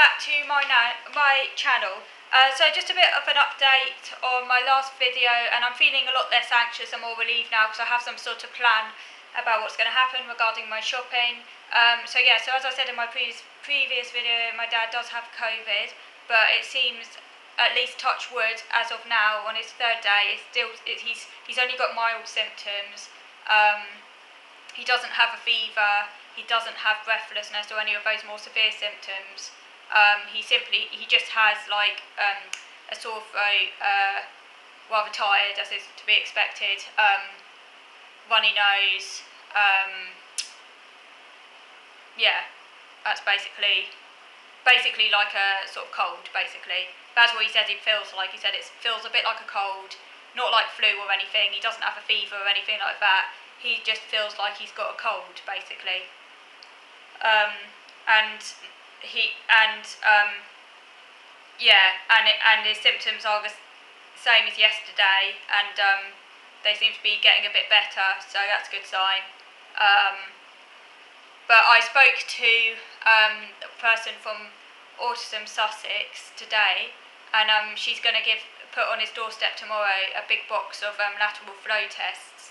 back to my channel. So just a bit of an update on my last video, and I'm feeling a lot less anxious and more relieved now because I have some sort of plan about what's going to happen regarding my shopping. So as I said in my previous video, my dad does have COVID, but it seems, at least touch wood, as of now, on his third day, he's only got mild symptoms. He doesn't have a fever, he doesn't have breathlessness or any of those more severe symptoms. He just has a sore throat, rather tired, as is to be expected, runny nose, that's basically like a sort of cold, basically. That's what he said it feels like. He said it feels a bit like a cold, not like flu or anything. He doesn't have a fever or anything like that. He just feels like he's got a cold, basically. And his symptoms are the same as yesterday, and they seem to be getting a bit better, so that's a good sign. But I spoke to a person from Autism Sussex today, and she's going to put on his doorstep tomorrow a big box of lateral flow tests.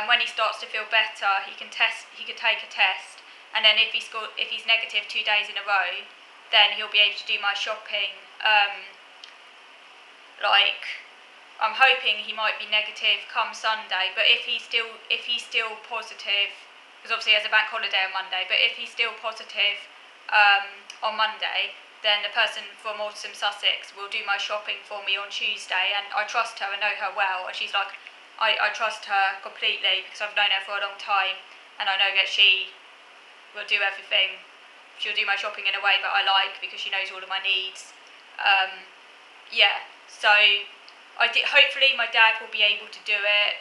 When he starts to feel better, he could take a test, and then if he's negative 2 days in a row, then he'll be able to do my shopping. I'm hoping he might be negative come Sunday, but if he's still positive, because obviously there's a bank holiday on Monday, but if he's still positive on Monday, then the person from Autism Sussex will do my shopping for me on Tuesday, and I trust her, I know her well, and she's like, I trust her completely because I've known her for a long time, and I know that she will do everything. She'll do my shopping in a way that I like because she knows all of my needs. So hopefully my dad will be able to do it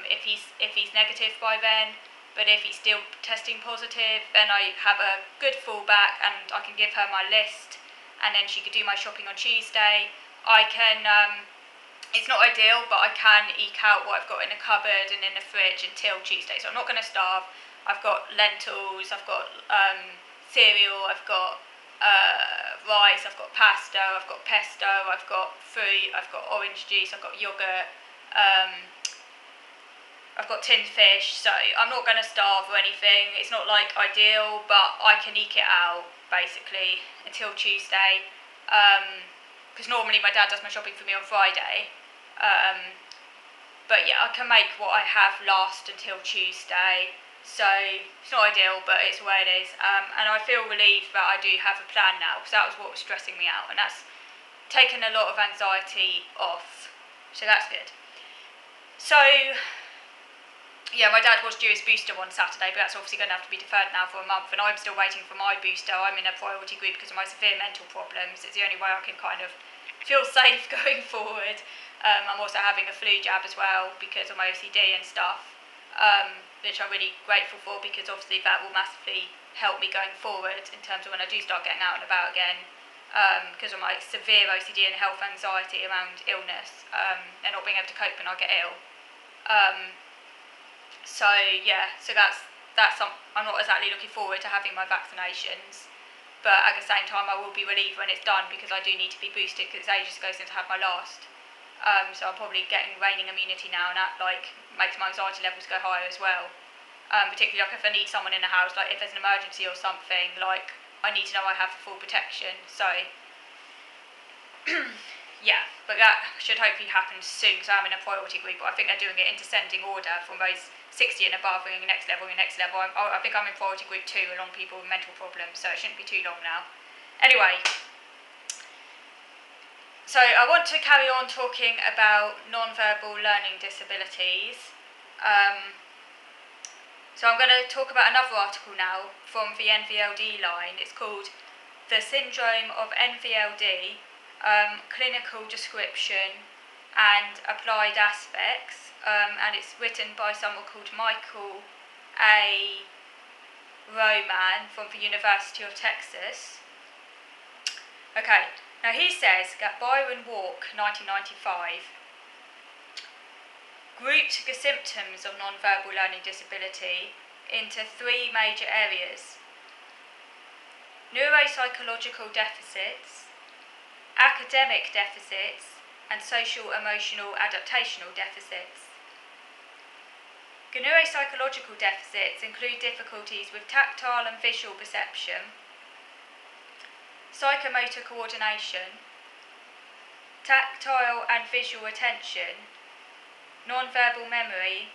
if he's negative by then. But if he's still testing positive, then I have a good fallback, and I can give her my list, and then she could do my shopping on Tuesday. I can. It's not ideal, but I can eke out what I've got in the cupboard and in the fridge until Tuesday. So I'm not going to starve. I've got lentils, I've got cereal, I've got rice, I've got pasta, I've got pesto, I've got fruit, I've got orange juice, I've got yogurt, I've got tinned fish. So I'm not going to starve or anything. It's not like ideal, but I can eke it out basically until Tuesday. Because normally my dad does my shopping for me on Friday. But yeah, I can make what I have last until Tuesday. So it's not ideal, but it's the way it is. And I feel relieved that I do have a plan now, because that was what was stressing me out, and that's taken a lot of anxiety off. So that's good. So yeah, my dad was due his booster on Saturday, but that's obviously going to have to be deferred now for a month, and I'm still waiting for my booster. I'm in a priority group because of my severe mental problems. It's the only way I can kind of feel safe going forward. I'm also having a flu jab as well because of my OCD and stuff, which I'm really grateful for, because obviously that will massively help me going forward in terms of when I do start getting out and about again, because of my severe OCD and health anxiety around illness, and not being able to cope when I get ill. So I'm not exactly looking forward to having my vaccinations, but at the same time I will be relieved when it's done, because I do need to be boosted, because it's ages ago since I had my last. So I'm probably getting waning immunity now, and that makes my anxiety levels go higher as well. Particularly if I need someone in the house, if there's an emergency or something, I need to know I have full protection. So yeah, but that should hopefully happen soon, because I'm in a priority group. But I think they're doing it in descending order from those 60 and above, and next level. I think I'm in priority group 2 along people with mental problems, so it shouldn't be too long now. Anyway, so I want to carry on talking about non-verbal learning disabilities. So I'm going to talk about another article now from the NVLD line. It's called The Syndrome of NVLD, Clinical Description and Applied Aspects, and it's written by someone called Michael A. Roman from the University of Texas. Okay, now he says that Byron Walk, 1995, grouped the symptoms of non-verbal learning disability into 3 major areas: neuropsychological deficits, academic deficits, and social-emotional adaptational deficits. Neuropsychological deficits include difficulties with tactile and visual perception, psychomotor coordination, tactile and visual attention, non-verbal memory,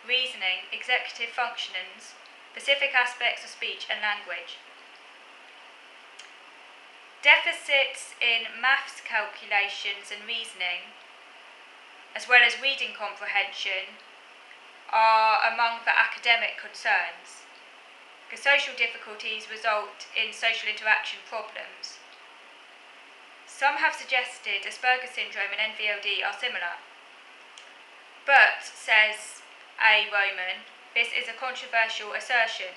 reasoning, executive functions, specific aspects of speech and language. Deficits in maths calculations and reasoning, as well as reading comprehension, are among the academic concerns. The social difficulties result in social interaction problems. Some have suggested Asperger syndrome and NVLD are similar. But, says A. Roman, this is a controversial assertion.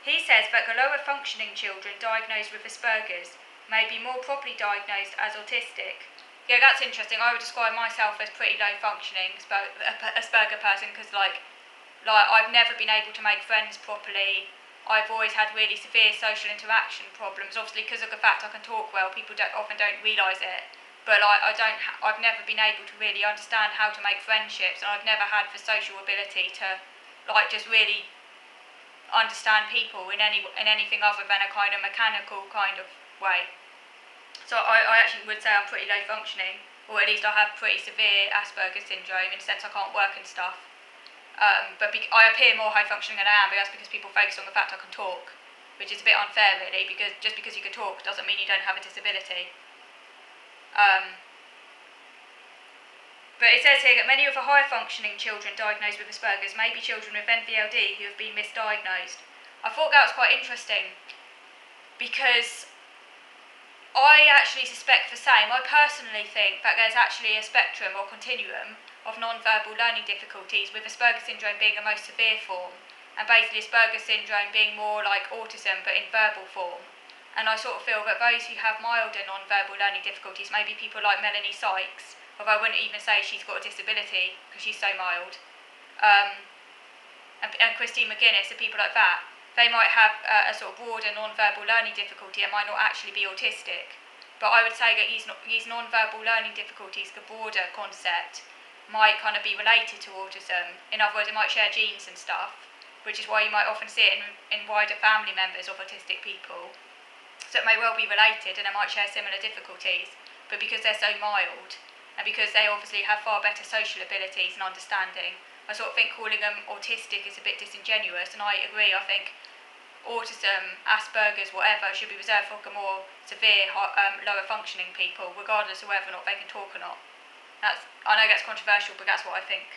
He says that the lower functioning children diagnosed with Asperger's may be more properly diagnosed as autistic. Yeah, that's interesting. I would describe myself as pretty low functioning Asperger person because I've never been able to make friends properly. I've always had really severe social interaction problems. Obviously, because of the fact I can talk well, people often don't realise it. But I've never been able to really understand how to make friendships, and I've never had the social ability to just really understand people in anything other than a kind of mechanical kind of way. So I actually would say I'm pretty low functioning, or at least I have pretty severe Asperger syndrome in the sense I can't work and stuff. But I appear more high functioning than I am, but that's because people focus on the fact I can talk, which is a bit unfair really, because just because you can talk doesn't mean you don't have a disability. But it says here that many of the higher functioning children diagnosed with Asperger's may be children with NVLD who have been misdiagnosed. I thought that was quite interesting because I actually suspect the same. I personally think that there's actually a spectrum or continuum of non-verbal learning difficulties, with Asperger syndrome being the most severe form, and basically Asperger syndrome being more like autism but in verbal form. And I sort of feel that those who have milder non-verbal learning difficulties, maybe people like Melanie Sykes, although I wouldn't even say she's got a disability because she's so mild, and Christine McGuinness, and people like that, they might have a sort of broader non-verbal learning difficulty and might not actually be autistic. But I would say that these non-verbal learning difficulties, the broader concept, might kind of be related to autism. In other words, it might share genes and stuff, which is why you might often see it in wider family members of autistic people. So it may well be related and they might share similar difficulties, but because they're so mild, and because they obviously have far better social abilities and understanding, I sort of think calling them autistic is a bit disingenuous, and I agree. I think autism, Asperger's, whatever, should be reserved for the more severe, lower functioning people, regardless of whether or not they can talk or not. I know that's controversial, but that's what I think.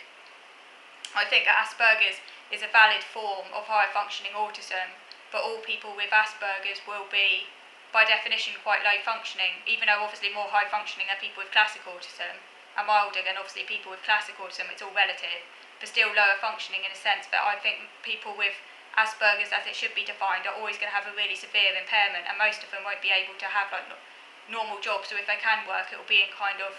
I think that Asperger's is a valid form of higher functioning autism, but all people with Asperger's will be, by definition, quite low functioning, even though obviously more high functioning are people with classic autism, and milder than obviously people with classic autism. It's all relative, but still lower functioning in a sense that I think people with Asperger's, as it should be defined, are always going to have a really severe impairment, and most of them won't be able to have normal jobs, or if they can work, it will be in kind of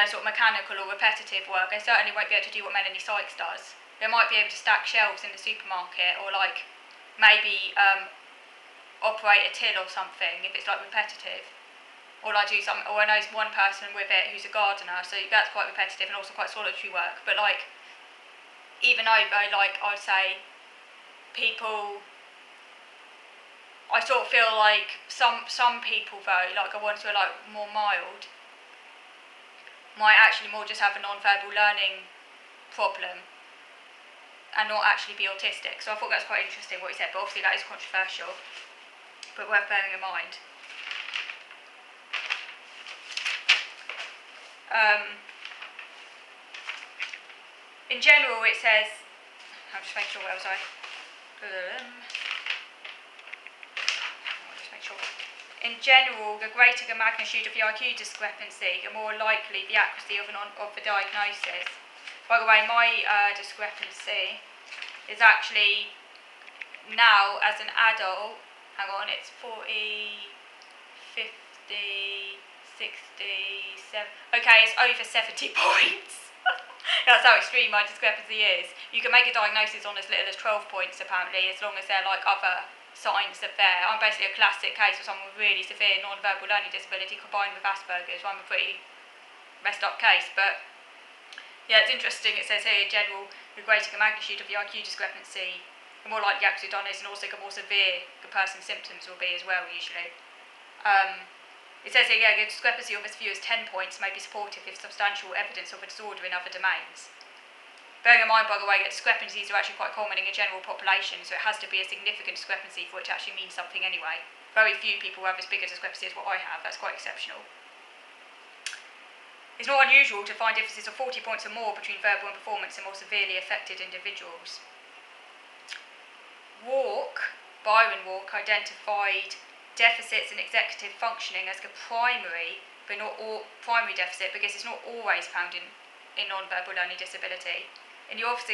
sort of mechanical or repetitive work. They certainly won't be able to do what Melanie Sykes does. They might be able to stack shelves in the supermarket, or maybe operate a till or something if it's repetitive, or do some. Or I know one person with it who's a gardener, so that's quite repetitive and also quite solitary work. But even though I'd say people, I sort of feel like some people though, the ones who are more mild, might actually more just have a non-verbal learning problem and not actually be autistic. So I thought that's quite interesting what he said, but obviously that is controversial, but worth bearing in mind. In general, it says, I'll just make sure, where was I? In general, the greater the magnitude of the IQ discrepancy, the more likely the accuracy of the diagnosis. By the way, my discrepancy is actually now, as an adult, hang on, it's 40, 50, 60, 70, okay, it's over 70 points. That's how extreme my discrepancy is. You can make a diagnosis on as little as 12 points, apparently, as long as they're like other signs that there. I'm basically a classic case of someone with really severe non-verbal learning disability combined with Asperger's. I'm a pretty messed up case, but yeah, it's interesting. It says here, in general, the greater the magnitude of the IQ discrepancy, the more likely the active diagnosis and also the more severe the person's symptoms will be as well, usually. It says here, yeah, a discrepancy of as few as 10 points may be supportive if substantial evidence of a disorder in other domains. Bearing in mind, by the way, that discrepancies are actually quite common in a general population, so it has to be a significant discrepancy for it to actually mean something anyway. Very few people have as big a discrepancy as what I have. That's quite exceptional. It's not unusual to find differences of 40 points or more between verbal and performance in more severely affected individuals. Byron Walk identified deficits in executive functioning as the primary, but not all primary deficit, because it's not always found in non-verbal learning disability. In the office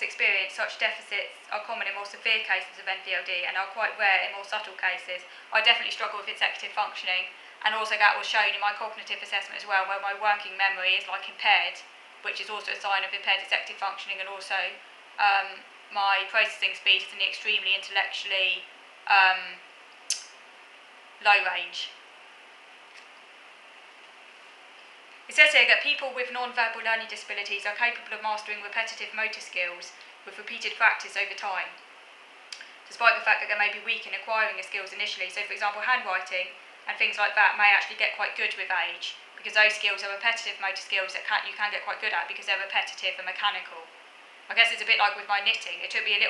experience, such deficits are common in more severe cases of NVLD and are quite rare in more subtle cases. I definitely struggle with executive functioning, and also that was shown in my cognitive assessment as well, where my working memory is like impaired, which is also a sign of impaired executive functioning, and also my processing speed is in the extremely intellectually low range. It says here that people with non-verbal learning disabilities are capable of mastering repetitive motor skills with repeated practice over time, despite the fact that they may be weak in acquiring the skills initially. So, for example, handwriting and things like that may actually get quite good with age, because those skills are repetitive motor skills that you can get quite good at because they're repetitive and mechanical. I guess it's a bit like with my knitting. It took me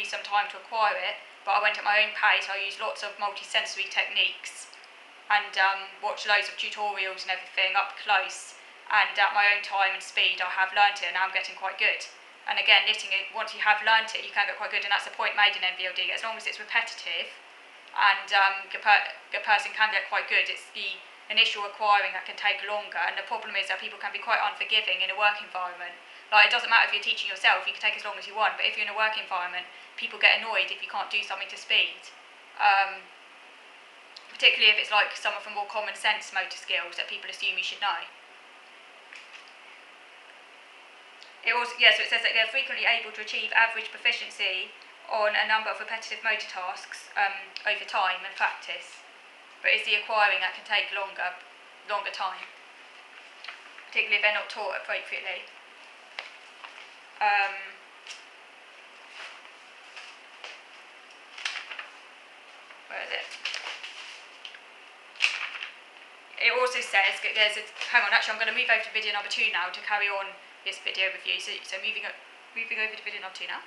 some time to acquire it, but I went at my own pace. I used lots of multi-sensory techniques and watched loads of tutorials and everything up close. And at my own time and speed, I have learnt it, and now I'm getting quite good. And again, knitting, once you have learnt it, you can get quite good, and that's the point made in NVLD. As long as it's repetitive and the person can get quite good, it's the initial acquiring that can take longer. And the problem is that people can be quite unforgiving in a work environment. Like, it doesn't matter if you're teaching yourself, you can take as long as you want, but if you're in a work environment, people get annoyed if you can't do something to speed. Particularly if it's like someone from more common sense motor skills that people assume you should know. So it says that they're frequently able to achieve average proficiency on a number of repetitive motor tasks over time and practice, but it's the acquiring that can take longer time, particularly if they're not taught appropriately. Where is it? It also says that hang on, actually I'm going to move over to video number 2 now to carry on this video review. So moving over to video number 2 now.